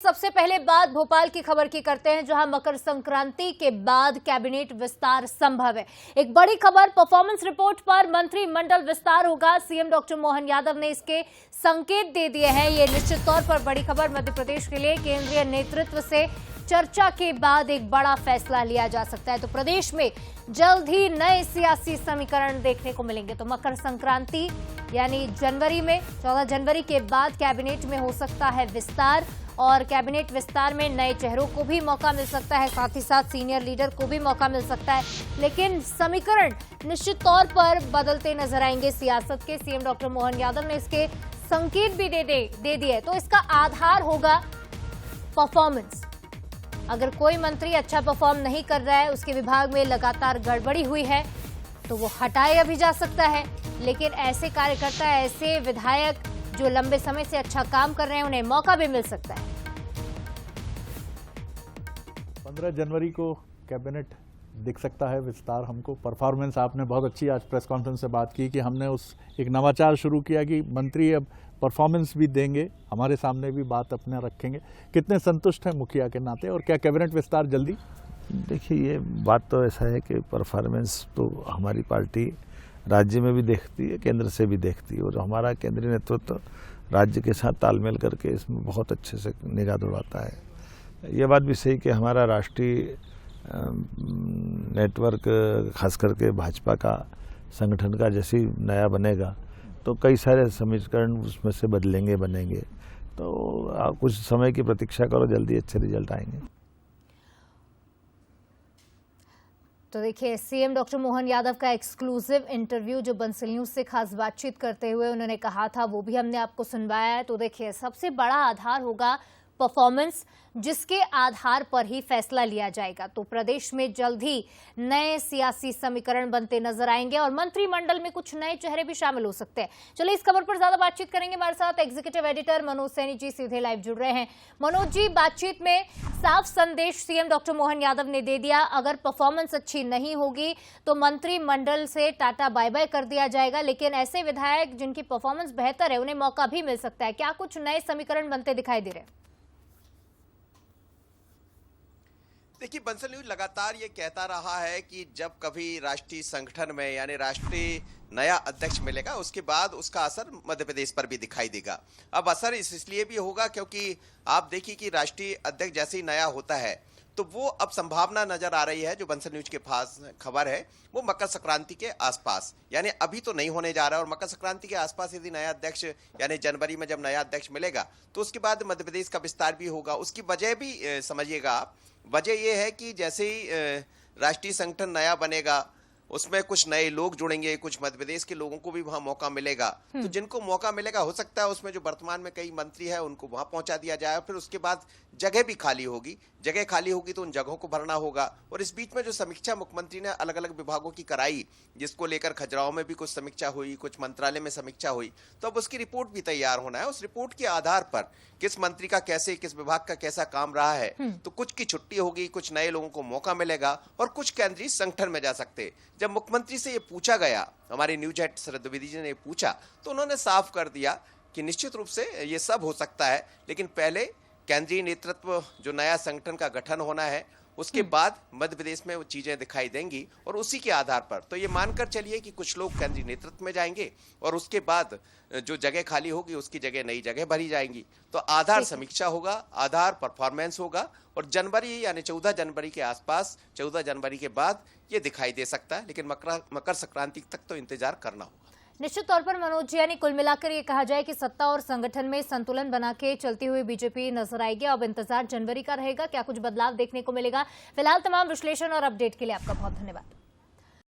सबसे पहले बात भोपाल की खबर की करते हैं, जहां मकर संक्रांति के बाद कैबिनेट विस्तार संभव है। एक बड़ी खबर, परफॉर्मेंस रिपोर्ट पर मंत्रिमंडल विस्तार होगा। सीएम डॉक्टर मोहन यादव ने इसके संकेत दे दिए हैं। ये निश्चित तौर पर बड़ी खबर मध्य प्रदेश के लिए। केंद्रीय नेतृत्व से चर्चा के बाद एक बड़ा फैसला लिया जा सकता है। तो प्रदेश में जल्द ही नए सियासी समीकरण देखने को मिलेंगे। तो मकर संक्रांति यानी जनवरी में 14 जनवरी के बाद कैबिनेट में हो सकता है विस्तार, और कैबिनेट विस्तार में नए चेहरों को भी मौका मिल सकता है, साथ ही साथ सीनियर लीडर को भी मौका मिल सकता है। लेकिन समीकरण निश्चित तौर पर बदलते नजर आएंगे सियासत के। सीएम डॉक्टर मोहन यादव ने इसके संकेत भी दे दिए। तो इसका आधार होगा परफॉर्मेंस। अगर कोई मंत्री अच्छा परफॉर्म नहीं कर रहा है, उसके विभाग में लगातार गड़बड़ी हुई है, तो वो हटाया भी जा सकता है। लेकिन ऐसे कार्यकर्ता, ऐसे विधायक जो लंबे समय से अच्छा काम कर रहे हैं, उन्हें मौका भी मिल सकता है। 15 जनवरी को कैबिनेट दिख सकता है विस्तार। हमको परफॉर्मेंस, आपने बहुत अच्छी आज प्रेस कॉन्फ्रेंस से बात की कि हमने उस एक नवाचार शुरू किया कि मंत्री अब परफॉर्मेंस भी देंगे, हमारे सामने भी बात अपने रखेंगे। कितने संतुष्ट हैं मुखिया के नाते, और क्या कैबिनेट विस्तार जल्दी? देखिए, ये बात तो ऐसा है कि परफॉर्मेंस तो हमारी पार्टी राज्य में भी देखती है, केंद्र से भी देखती है, और हमारा केंद्रीय नेतृत्व राज्य के साथ तालमेल करके इसमें बहुत अच्छे से निगाह दौड़ाता है। ये बात भी सही कि हमारा राष्ट्रीय नेटवर्क, खास करके भाजपा का संगठन का जैसे ही नया बनेगा तो कई सारे समीकरण उसमें से बनेंगे। तो कुछ समय की प्रतीक्षा करो, जल्दी अच्छे रिजल्ट आएंगे। तो देखिए, सीएम डॉक्टर मोहन यादव का एक्सक्लूसिव इंटरव्यू जो बंसल न्यूज से खास बातचीत करते हुए उन्होंने कहा था, वो भी हमने आपको सुनवाया है। तो देखिए, सबसे बड़ा आधार होगा परफॉर्मेंस, जिसके आधार पर ही फैसला लिया जाएगा। तो प्रदेश में जल्द ही नए सियासी समीकरण बनते नजर आएंगे और मंत्रिमंडल में कुछ नए चेहरे भी शामिल हो सकते हैं। चलिए, इस खबर पर ज्यादा बातचीत करेंगे। हमारे साथ एग्जीक्यूटिव एडिटर मनोज सैनी जी सीधे लाइव जुड़ रहे हैं। मनोज जी, बातचीत में साफ संदेश सीएम डॉक्टर मोहन यादव ने दे दिया, अगर परफॉर्मेंस अच्छी नहीं होगी तो मंत्रिमंडल से टाटा बाय बाय कर दिया जाएगा। लेकिन ऐसे विधायक जिनकी परफॉर्मेंस बेहतर है, उन्हें मौका भी मिल सकता है। क्या कुछ नए समीकरण बनते दिखाई दे रहे हैं? देखिए, बंसल न्यूज लगातार ये कहता रहा है कि जब कभी राष्ट्रीय संगठन में यानी राष्ट्रीय नया अध्यक्ष मिलेगा, उसके बाद उसका असर मध्य प्रदेश पर भी दिखाई देगा। अब असर इसलिए भी होगा क्योंकि आप देखिए कि राष्ट्रीय अध्यक्ष जैसे ही नया होता है तो वो अब संभावना नजर आ रही है, जो बंसल न्यूज के पास खबर है, वो मकर संक्रांति के आसपास, यानी अभी तो नहीं होने जा रहा है। और मकर संक्रांति के आसपास यदि नया अध्यक्ष यानी जनवरी में जब नया अध्यक्ष मिलेगा तो उसके बाद मध्य प्रदेश का विस्तार भी होगा। उसकी वजह भी समझिएगा आप, वजह यह है कि जैसे ही राष्ट्रीय संगठन नया बनेगा, उसमें कुछ नए लोग जुड़ेंगे, कुछ मध्य प्रदेश के लोगों को भी वहां मौका मिलेगा। तो जिनको मौका मिलेगा, हो सकता है उसमें जो वर्तमान में कई मंत्री है उनको वहां पहुंचा दिया जाए। फिर उसके बाद जगह भी खाली होगी, जगह खाली होगी तो उन जगहों को भरना होगा। और इस बीच में जो समीक्षा मुख्यमंत्री ने अलग अलग विभागों की कराई, जिसको लेकर खजुराहो में भी कुछ समीक्षा हुई, कुछ मंत्रालय में समीक्षा हुई, तो अब उसकी रिपोर्ट भी तैयार होना है। उस रिपोर्ट के आधार पर किस मंत्री का कैसे, किस विभाग का कैसा काम रहा है, तो कुछ की छुट्टी होगी, कुछ नए लोगों को मौका मिलेगा और कुछ केंद्रीय संगठन में जा सकते। जब मुख्यमंत्री से ये पूछा गया, हमारे न्यूज हेड शरद द्विवेदी जी ने पूछा, तो उन्होंने साफ कर दिया कि निश्चित रूप से ये सब हो सकता है, लेकिन पहले केंद्रीय नेतृत्व जो नया संगठन का गठन होना है, उसके बाद मध्य प्रदेश में वो चीजें दिखाई देंगी। और उसी के आधार पर तो ये मानकर चलिए कि कुछ लोग केंद्रीय नेतृत्व में जाएंगे और उसके बाद जो जगह खाली होगी उसकी जगह नई जगह भरी जाएंगी। तो आधार समीक्षा होगा, आधार परफॉर्मेंस होगा, और जनवरी यानी 14 जनवरी के आसपास, 14 जनवरी के बाद ये दिखाई दे सकता है। लेकिन मकर संक्रांति तक तो इंतजार करना होगा। निश्चित तौर पर मनोज जी, यानी कुल मिलाकर ये कहा जाए कि सत्ता और संगठन में संतुलन बना के चलती हुई बीजेपी नजर आएगी। अब इंतजार जनवरी का रहेगा, क्या कुछ बदलाव देखने को मिलेगा। फिलहाल तमाम विश्लेषण और अपडेट के लिए आपका बहुत धन्यवाद।